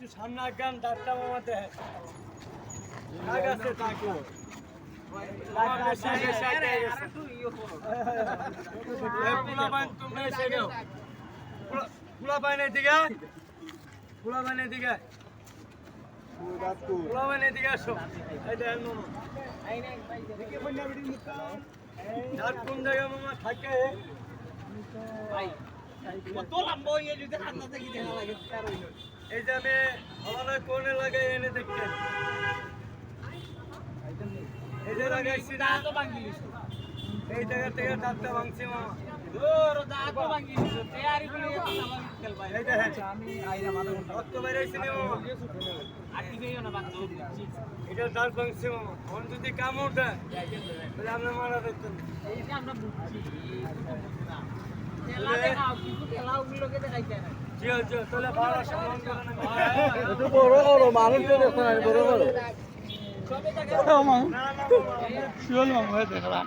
একটু সামনে আগান ডাক্তার মামাতে দাগ আছে দাগ তোমরা এসে গেও পুলা বাইনে দিকে পুলা বাইনে দিকে পুলা বাইনে দিকে আসো এই দেখেন মামা কোন জায়গায় মামা থাকে কত লম্বা হয়ে যদি খান্না থেকে দেখা লাগে এই যে আমি আমাদের কোণে লাগাই এনে দেখতেন এই যে লাগাইছি না তো ভাঙিলিস এই জায়গা থেকে দাঁতটা ভাঙছি মামা দূর দাঁত ভাঙিলিস তৈরি করে আমার খেল ভাই এই দেখেন আমি আইরা মাথা রক্ত বাইরে আইছে না মামা আটি গইও না ভাঙছি এটা দাঁত ভাঙছি মামা কোন যদি কাম ওঠে তাহলে আমরা মারা দেখতেন এই যে আমরা বুঝছি তেলা দেখাও কিছু তেলা উগুলোকে দেখাইতে না জিও জিও তাহলে ভালো সম্মান করে না একটু বড় করো মানুষ তো দেখো না বড় করো সবে জায়গায় না না শিওল মামা দেখলা